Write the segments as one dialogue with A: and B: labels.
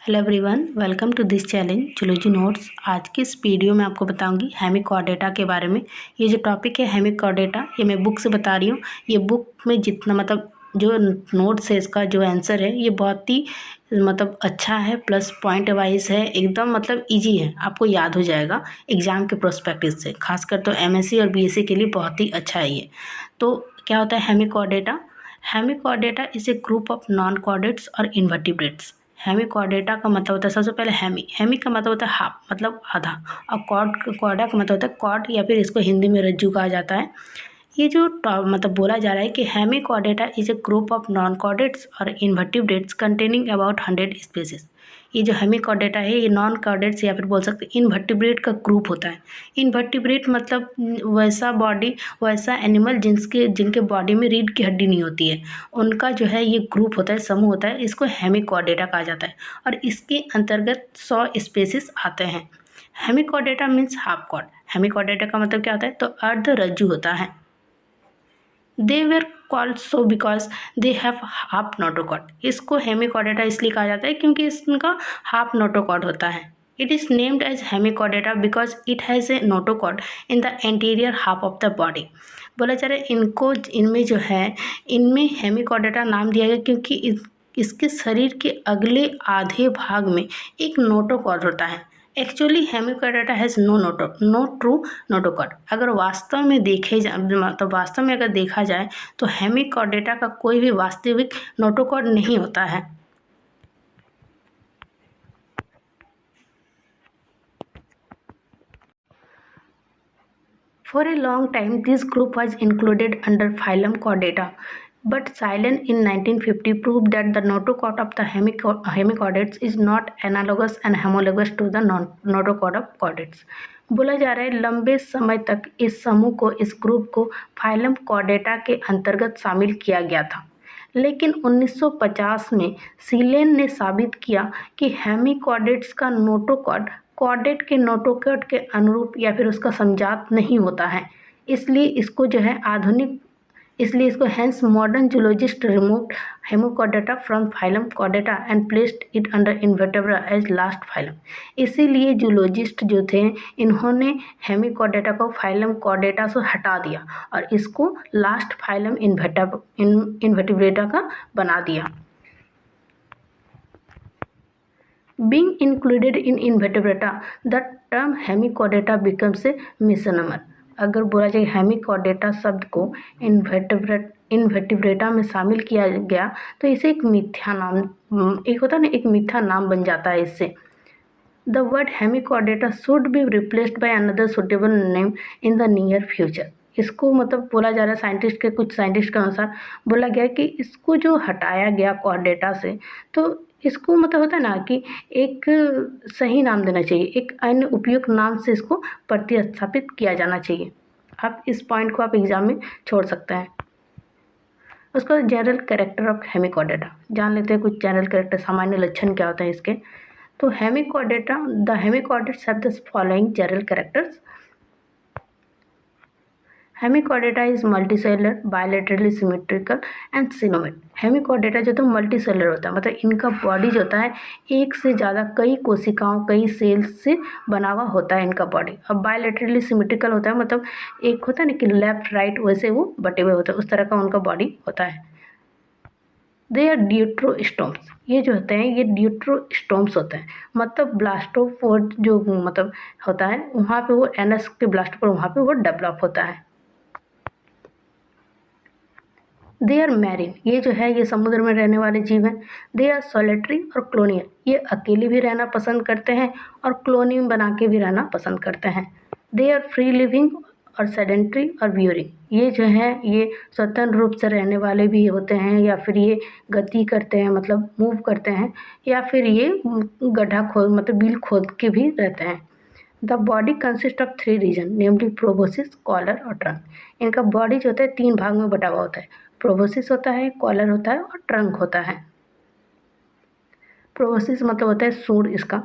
A: Hello everyone, welcome to this challenge zoology notes. आज की इस वीडियो में आपको बताऊंगी हेमिकॉर्डेटा के बारे में। ये जो टॉपिक है हेमिकॉर्डेटा, ये मैं बुक से बता रही हूँ। ये बुक में जितना जो नोट्स है, इसका जो आंसर है ये बहुत ही अच्छा है, प्लस पॉइंट वाइज है, एकदम ईजी है, आपको याद हो जाएगा एग्जाम के प्रोस्पेक्टिव से। खासकर तो एमएससी और बीएससी के लिए बहुत ही अच्छा है ये। तो क्या होता है Hemichordata? Hemichordata is a group of non chordates और इन्वर्टिब्रेट्स। हेमिकॉर्डेटा का मतलब होता है, सबसे पहले हेमी का मतलब होता है हाफ, मतलब आधा, और कॉर्डा का मतलब होता है कॉर्ड, या फिर इसको हिंदी में रज्जू कहा जाता है। ये जो बोला जा रहा है कि Hemichordata is a group of non chordates और इन्वर्टिब्रेट्स कंटेनिंग अबाउट 100 स्पीसीज। ये जो हेमिकॉर्डेटा है ये नॉन कॉर्डेट्स या फिर बोल सकते हैं इन्वर्टिब्रेट का ग्रुप होता है। इन्वर्टिब्रेट मतलब वैसा बॉडी, वैसा एनिमल जिनके बॉडी में रीढ़ की हड्डी नहीं होती है, उनका जो है ये ग्रुप होता है, समूह होता है, इसको हेमिकॉर्डेटा कहा जाता है। और इसके अंतर्गत 100 स्पीसीज आते हैं। Hemichordata means half chord. Hemichordata का मतलब क्या होता है? तो अर्ध रज्जु होता है। They were called so because they have half notochord. इसको हेमिकॉर्डेटा इसलिए कहा जाता है क्योंकि इसका हाफ नोटोकॉर्ड होता है। It is named as hemichordata because it has a notochord in the anterior half of the body. बोला जा रहा है इनमें हेमिकॉर्डेटा नाम दिया गया क्योंकि इसके शरीर के अगले आधे भाग में एक नोटोकॉर्ड होता है। Actually hemichordata has no true notochord. अगर वास्तव में वास्तव में अगर देखा जाए तो हेमिकॉर्डेटा का कोई भी वास्तविक नोटोकॉर्ड नहीं होता है। For a long time, this group was included under phylum Chordata, but Silent in 1950 proved that the notochord of the hemichordates is not analogous and homologous to the notochord of chordates. बोला जा रहा है लंबे समय तक इस समूह को, इस ग्रुप को फाइलम कॉर्डेटा के अंतर्गत शामिल किया गया था, लेकिन 1950 में सीलेन ने साबित किया कि हेमिकॉर्डेट्स का नोटोकॉर्ड कॉर्डेट के नोटोकॉर्ड के अनुरूप या फिर उसका समजात नहीं होता है। इसलिए इसको hence modern zoologist removed Hemichordata from phylum Chordata and placed it under Invertebrata as last phylum. इसीलिए जूलॉजिस्ट जो थे, इन्होंने हेमिकॉर्डेटा को फाइलम कॉर्डेटा से हटा दिया और इसको लास्ट फाइलम इन्वर्टिब्रेटा का बना दिया। Being included in invertebrata, the term hemichordata becomes a misnomer. अगर बोला जाए हेमिकॉर्डेटा शब्द को इन्वर्टिब्रेटा में शामिल किया गया तो इसे एक मिथ्या नाम बन जाता है। इससे the word Hemichordata should be replaced by another suitable name in the near future. इसको बोला जा रहा है, कुछ साइंटिस्ट के अनुसार बोला गया कि इसको जो हटाया गया कॉर्डेटा से, तो इसको होता है ना कि एक सही नाम देना चाहिए, एक अन्य उपयुक्त नाम से इसको प्रतिस्थापित किया जाना चाहिए। आप इस पॉइंट को एग्जाम में छोड़ सकते हैं। उसको जनरल कैरेक्टर ऑफ हेमिकॉर्डेटा जान लेते हैं। कुछ जनरल कैरेक्टर, सामान्य लक्षण क्या होता है इसके। तो the hemichordates have the following general characters. Hemichordata is multicellular, bilaterally symmetrical and coelomate. Hemichordata जो तो मल्टीसेलुलर होता है, इनका बॉडी जो होता है एक से ज़्यादा कई कोशिकाओं, कई सेल्स से बना हुआ होता है इनका बॉडी। अब बायलैटरली सिमेट्रिकल होता है, एक होता है ना कि लेफ्ट राइट, वैसे वो बटे हुए होते हैं, उस तरह का उनका बॉडी होता है। They are deuterostomes. ये जो होते हैं ये ड्यूट्रोस्टोम्स होते हैं, ब्लास्टोपोर जो होता है वहाँ पे वो एनस के ब्लास्टोपोर वहाँ पे वो डेवलप होता है। They are marine. ये जो है ये समुद्र में रहने वाले जीव हैं। दे आर सोलेटरी और क्लोनियल। ये अकेले भी रहना पसंद करते हैं और क्लोनिंग बना के भी रहना पसंद करते हैं। दे आर फ्री लिविंग और सेडेंट्री और व्यूरिंग। ये जो है ये स्वतंत्र रूप से रहने वाले भी होते हैं, या फिर ये गति करते हैं, मूव करते हैं, या फिर ये गड्ढा खोद बिल खोद के भी रहते हैं। The body consist of 3 region, namely proboscis, collar और ट्रंक। इनका बॉडी जो होता है 3 भाग में बटा हुआ होता है। प्रोबोसिस होता है, कॉलर होता है और ट्रंक होता है। प्रोबोसिस होता है सूंड इसका।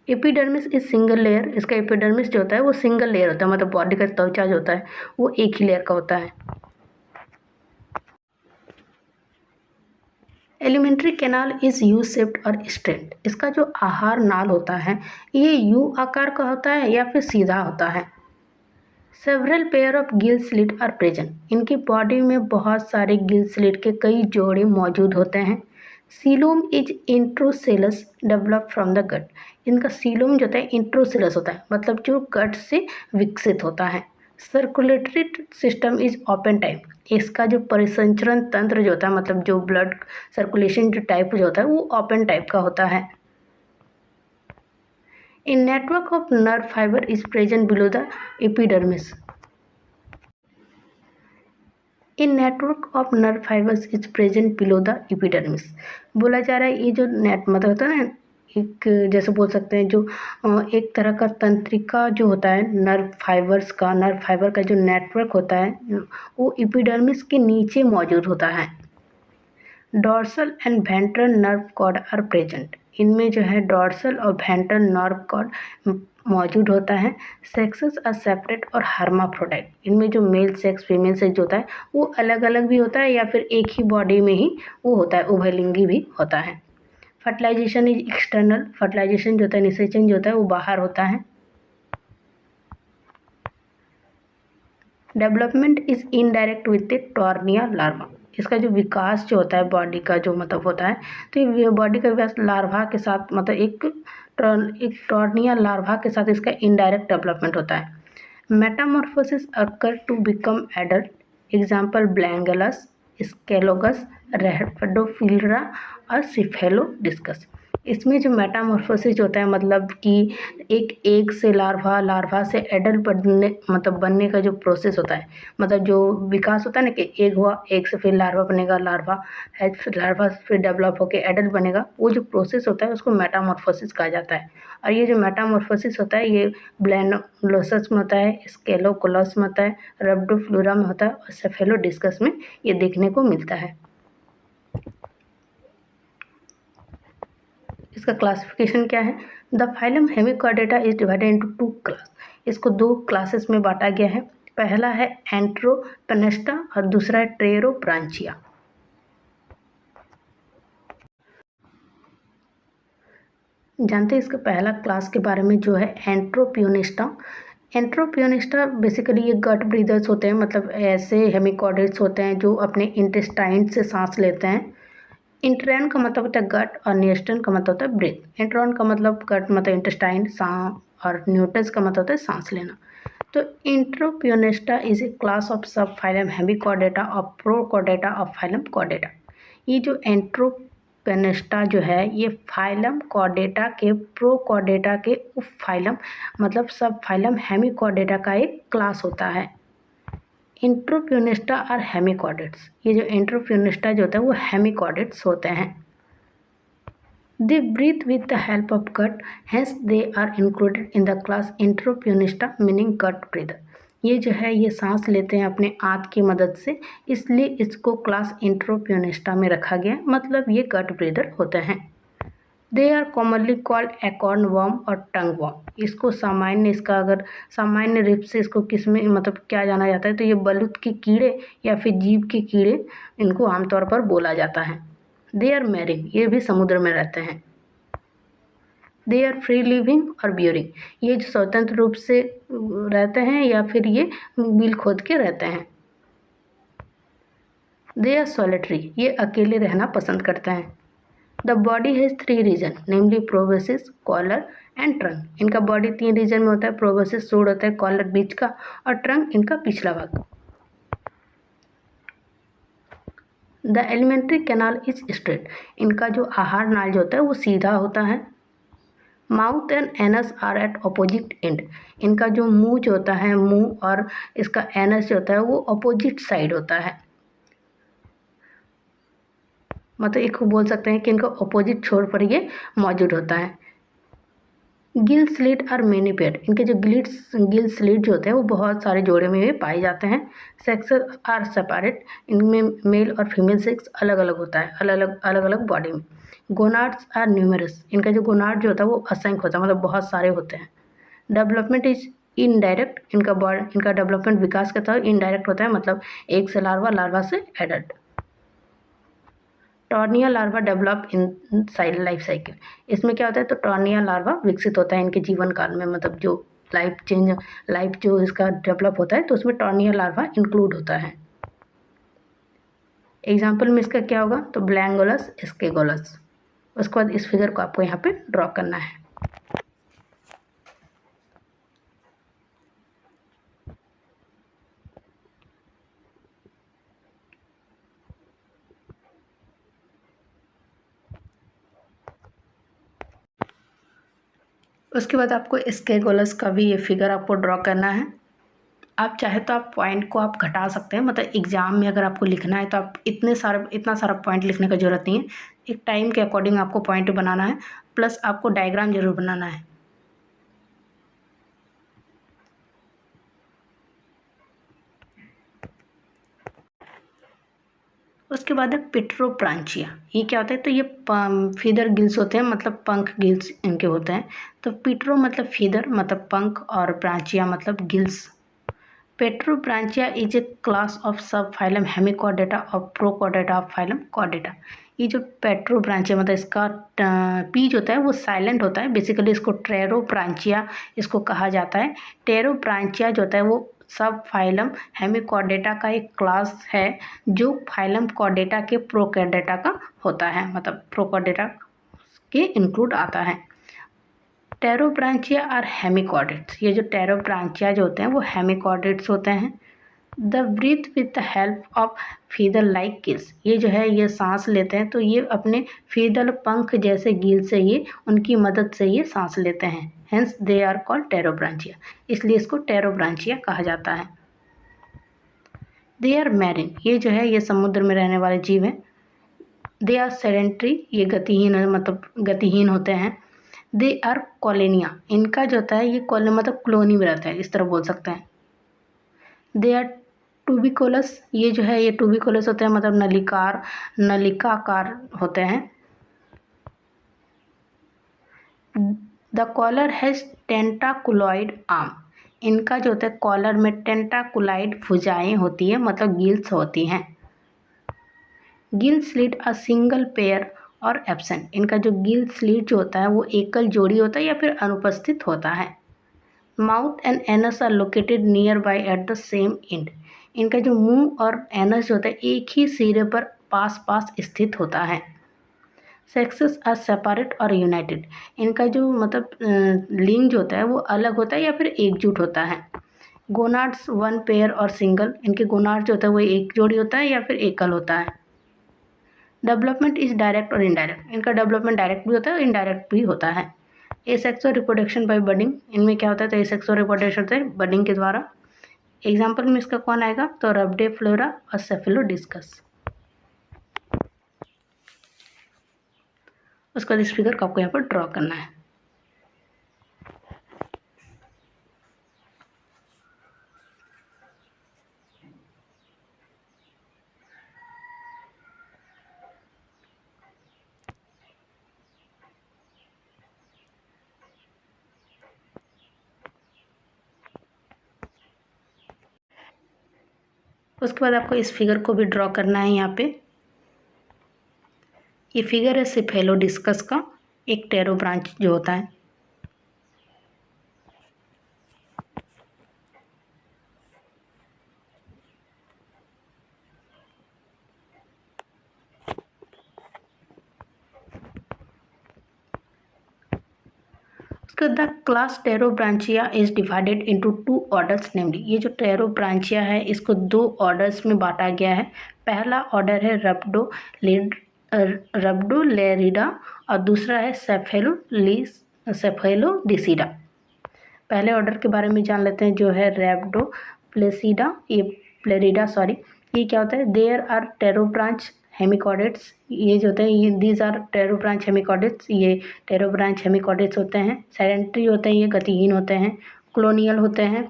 A: Epidermis is single layer. इसका एपिडर्मिस जो होता है वो सिंगल लेयर होता है, बॉडी का त्वचा जो होता है वो एक ही लेयर का होता है। Alimentary canal is U shaped और स्ट्रेट। इसका जो आहार नाल होता है ये यू आकार का होता है या फिर सीधा होता है। Several pair of gill slit are present. इनकी बॉडी में बहुत सारे गिल स्लिट के कई जोड़े मौजूद होते हैं। Coelom is enterocoelous develop from the gut. इनका सीलोम जो होता है इंट्रोसेलस होता है, मतलब जो गट से विकसित होता है। Circulatory system is open type. इसका जो परिसंचरण तंत्र जो होता है, मतलब जो ब्लड सर्कुलेशन जो टाइप जो होता है वो ओपन टाइप का होता है। A network of nerve fiber is present below the epidermis. A network of nerve fibers is present below the epidermis. बोला जा रहा है ये जो नेट मतलब होता है ना, एक जैसे बोल सकते हैं जो एक तरह का तंत्रिका जो होता है नर्व फाइबर का जो नेटवर्क होता है वो एपिडर्मिस के नीचे मौजूद होता है। Dorsal and ventral nerve cord are present. इनमें जो है डॉर्सल और वेंट्रल नर्व कॉर्ड मौजूद होता है। सेक्सेस आर सेपरेट और हर्माफ्रोडाइट। इनमें जो मेल सेक्स फीमेल सेक्स होता है वो अलग अलग भी होता है या फिर एक ही बॉडी में ही वो होता है, उभयलिंगी भी होता है। Fertilisation is external. फर्टिलाइजेशन जो होता है निषेचन जो होता है वो बाहर होता है। Development is indirect with a tornaria larva. इसका जो विकास जो होता है बॉडी का जो मतलब होता है, तो ये बॉडी का विकास लार्वा के साथ मतलब एक टॉर्निया लार्वा के साथ इसका इनडायरेक्ट डेवलपमेंट होता है। Metamorphosis occur to become adult. Example Balanoglossus, Saccoglossus, Rhabdopleura और सिफेलोडिस्कस। इसमें जो मेटामॉर्फोसिस होता है मतलब कि एक से लार्वा से एडल्ट बनने का जो प्रोसेस होता है, मतलब जो विकास होता है ना कि एक हुआ, एक से फिर लार्वा बनेगा, लार्वा फिर डेवलप होकर एडल्ट बनेगा, वो जो प्रोसेस होता है उसको मेटामॉर्फोसिस कहा जाता है। और ये जो मेटामॉर्फोसिस होता है ये ब्लैनोलोसस में होता है, स्केलोकोलस में होता है, रैपिडोफ्लोरा में होता है और सेफेलोडिस्कस में ये देखने को मिलता है। इसका क्लासिफिकेशन क्या है? The phylum Hemichordata is divided into 2 class. इसको 2 क्लासेस में बांटा गया है। पहला है एंट्रोपेनेस्टा और दूसरा है ट्रेरोब्रांचिया। जानते हैं इसका पहला क्लास के बारे में जो है एंट्रोपियोनिस्टा। एंट्रोपियोनिस्टा बेसिकली ये गट ब्रीदर्स होते हैं, मतलब ऐसे हेमिकॉर्डेट्स होते हैं जो अपने इंटेस्टाइन से सांस लेते हैं। इंट्रैन का मतलब होता है गट और नियस्टन का मतलब होता है ब्रीथ। इंट्रॉन का मतलब गट मतलब इंटेस्टाइन और न्यूटन्स का मतलब होता है सांस लेना। तो इंट्रोपियोनिस्टा is a class of subphylum Hemichordata और प्रोकॉर्डेटा ऑफ फाइलम कॉर्डेटा। ये जो एंट्रोपियोनिस्टा जो है ये फाइलम कॉर्डेटा के प्रोकॉर्डेटा के उप फाइलम मतलब सब फाइलम हेमिकॉर्डेटा का एक क्लास होता है। इंट्रोपियोनिस्टा और हेमिकॉर्डेट्स। ये जो इंट्रोपियोनिस्टा जो होता है वो हेमिकॉर्डेट्स होते हैं। They breathe with the help of gut, hence they are included in the class Enteropneusta meaning gut breather. ये जो है ये सांस लेते हैं अपने आंत की मदद से, इसलिए इसको क्लास इंट्रोपियोनिस्टा में रखा गया, मतलब ये गट ब्रीदर होते हैं। They are commonly called acorn worm और टंग वर्म। इसको इसका अगर सामान्य रूप से इसको किस में मतलब क्या जाना जाता है तो ये बलूत के कीड़े या फिर जीव के कीड़े इनको आमतौर पर बोला जाता है। दे आर मैरिन, ये भी समुद्र में रहते हैं। दे आर फ्री लिविंग और ब्यूरिंग, ये जो स्वतंत्र रूप से रहते हैं या फिर ये बिल खोद के रहते हैं। दे आर सॉलिटरी, ये अकेले रहना पसंद करते हैं। The body has 3 region namely proboscis, collar and trunk. इनका बॉडी 3 रीजन में होता है। प्रोबेसिस सूंड होता है, कॉलर बीच का और ट्रंक इनका पिछला भाग। The alimentary canal is straight. इनका जो आहार नाल जो होता है वो सीधा होता है। Mouth and anus are at opposite end. इनका जो मुंह जो होता है, मुंह और इसका एनस जो होता है वो अपोजिट साइड होता है, मतलब एक बोल सकते हैं कि इनका अपोजिट छोर पर ये मौजूद होता है। गिल स्लिट और मेनी पेयर। इनके जो गिल स्लिट जो होते हैं वो बहुत सारे जोड़े में भी पाए जाते हैं। Sexes are separate. इनमें मेल और फीमेल सेक्स अलग अलग होता है, अलग अलग बॉडी में। Gonads are numerous. इनका जो गोनाड जो होता है वो असंख्य होता है, मतलब बहुत सारे होते हैं। Development is indirect. इनका डेवलपमेंट विकास का तरह इनडायरेक्ट होता है, मतलब एक से लार्वा से adult. Tornaria larva develop in साइल लाइफ साइकिल। इसमें क्या होता है, तो टॉर्निया लार्वा विकसित होता है इनके जीवन काल में, मतलब जो लाइफ जो इसका डेवलप होता है तो उसमें टॉर्निया लार्वा इंक्लूड होता है। एग्जाम्पल में इसका क्या होगा, तो ब्लैंगोलस स्केगोलस। उसके बाद इस फिगर को आपको यहाँ पे ड्रॉ करना है। उसके बाद आपको स्केगोलस का भी ये फिगर आपको ड्रॉ करना है। आप चाहे तो आप पॉइंट को आप घटा सकते हैं, मतलब एग्जाम में अगर आपको लिखना है तो आप इतना सारा पॉइंट लिखने का ज़रूरत नहीं है। एक टाइम के अकॉर्डिंग आपको पॉइंट बनाना है, प्लस आपको डायग्राम जरूर बनाना है। उसके बाद है पिट्रोब्रांचिया। ये क्या होता है, तो ये फीदर गिल्स होते हैं, मतलब पंख गिल्स इनके होते हैं। तो पिट्रो मतलब फीदर मतलब पंख, और ब्रांचिया मतलब gills. Pterobranchia is a class of subphylum Hemichordata और प्रोकॉर्डेटा ऑफ फाइलम कॉर्डेटा। ये जो पेट्रोब्रांचिया मतलब इसका पी जो होता है वो साइलेंट होता है। बेसिकली इसको ट्रेरोब्रांचिया इसको कहा जाता है। टेरोब्रांचिया जो होता है वो सब फाइलम हेमिकॉर्डेटा का एक क्लास है जो फाइलम कॉर्डेटा के प्रोकॉर्डेटा का होता है, मतलब प्रोकॉर्डेटा के इंक्लूड आता है। टेरोब्रांचिया और हेमिकॉर्डेट्स, ये जो टेरोब्रांचिया जो होते हैं वो हेमिकॉर्डेट्स होते हैं। They breathe with the help of feather like gills, ये जो है ये सांस लेते हैं तो ये अपने फीदर पंख जैसे गिल से ये उनकी मदद से ये सांस लेते हैं। हेंस दे आर कॉल्ड टेरोब्रांचिया, इसलिए इसको टेरोब्रांचिया कहा जाता है। दे आर मैरिन, ये जो है ये समुद्र में रहने वाले जीव हैं। दे आर सेडेंट्री, ये गतिहीन मतलब गतिहीन होते हैं। दे आर कॉलोनिया, इनका जो होता है ये मतलब कॉलोनी में रहता है, इस तरह बोल सकते हैं। दे आर टूबिकोलस, ये जो है ये टूबिकोलस होते हैं, मतलब नलिकाकार होते हैं। द कॉलर हैज टेंटाकुलॉइड आर्म, इनका जो होता है कॉलर में टेंटाकुलाइड भुजाएं होती है, मतलब गिल्स होती हैं। Gill slit a single pair और एब्सेंट, इनका जो गिल स्लिट जो होता है वो एकल जोड़ी होता है या फिर अनुपस्थित होता है। Mouth and anus are located near by at the same end, इनका जो मुंह और एनस जो होता है एक ही सिरे पर पास पास स्थित होता है। सेक्सेस आर सेपरेट और यूनाइटेड, इनका जो मतलब लिंग जो होता है वो अलग होता है या फिर एकजुट होता है। गोनाड्स वन पेयर और सिंगल, इनके गोनाड जो होता है वो एक जोड़ी होता है या फिर एकल होता है। डेवलपमेंट इज डायरेक्ट और इनडायरेक्ट, इनका डेवलपमेंट डायरेक्ट भी होता है और इनडायरेक्ट भी होता है। एसेक्सुअल रिप्रोडक्शन बाय बडिंग, इनमें क्या होता है, तो एसेक्सुअल रिप्रोडक्शन होता है बडिंग के द्वारा। एग्जाम्पल में इसका कौन आएगा, तो रब्डेफ्लोरा और सेफेलोडिस्कस। उसके बाद इस फिगर को आपको यहाँ पर ड्रॉ करना है। उसके बाद आपको इस फिगर को भी ड्रॉ करना है यहाँ पे। ये फिगर है सेफेलोडिस्कस का, एक टेरो ब्रांच जो होता है। उसके the class Pterobranchia is divided into two orders, namely ये जो टेरोब्रांचिया है इसको दो ऑर्डर्स में बांटा गया है। पहला ऑर्डर है रब्डोलेरिडा और दूसरा है सेफेलोडिसिडा। पहले ऑर्डर के बारे में जान लेते हैं जो है रैप्डोप्लेसिडा, ये प्लेरिडा सॉरी। ये क्या होता है, देयर आर टेरोब्रांच हेमिकॉर्डेट्स, ये जो होते हैं ये दीज आर टेरोब्रांच हेमिकॉर्डेट्स, ये टेरोब्रांच हेमिकॉर्डेट्स होते हैं। सेडेंट्री होते हैं, ये गतिहीन होते हैं। क्लोनियल होते हैं।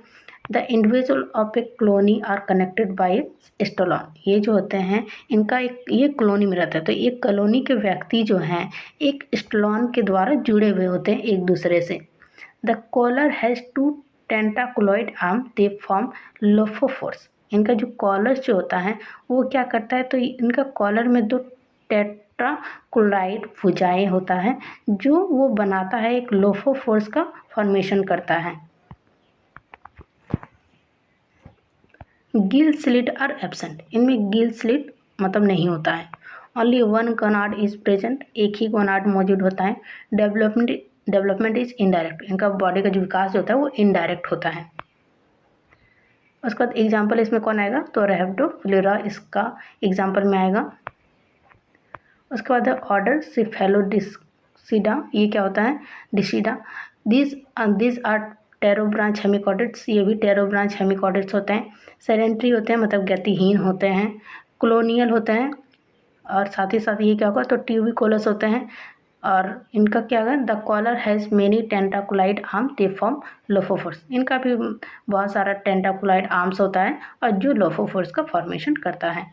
A: The individual of a colony are connected by stolon, ये जो होते हैं इनका एक ये कॉलोनी में रहता है, तो ये कॉलोनी के व्यक्ति जो हैं एक स्टोलॉन के द्वारा जुड़े हुए होते हैं एक दूसरे से। The collar has two tentaculoid arm, they form lophophores, इनका जो कॉलर जो होता है वो क्या करता है, तो इनका कॉलर में दो टेंटाकुलाइड भुजाएं होता है जो वो बनाता है, एक लोफोफोर्स का फॉर्मेशन करता है। गिल स्लिट आर एब्सेंट, इनमें गिल स्लिट मतलब नहीं होता है। Only one gonad is present, एक ही गोनाड मौजूद होता है। डेवलपमेंट इज इनडायरेक्ट, इनका बॉडी का जो विकास होता है वो इनडायरेक्ट होता है। उसके बाद एग्जाम्पल इसमें कौन आएगा, तो रैप्टोप्टेरा इसका एग्जाम्पल में आएगा। उसके बाद ऑर्डर सिफेलोडिस्किडा, ये क्या होता है, डिसिडा। This are pterobranch hemichordates, ये भी टेरो ब्रांच हेमिकॉर्डेट्स होते हैं। सेडेंट्री होते हैं मतलब गतिहीन होते हैं। कॉलोनियल होते हैं और साथ ही साथ ये क्या होगा, तो ट्यूबिकोलस होते हैं। और इनका क्या है, the collar has many tentaculoid arm they form lophophores, इनका भी बहुत सारा टेंटाकुलाइड आर्म्स होता है और जो लोफोफोर्स का फॉर्मेशन करता है।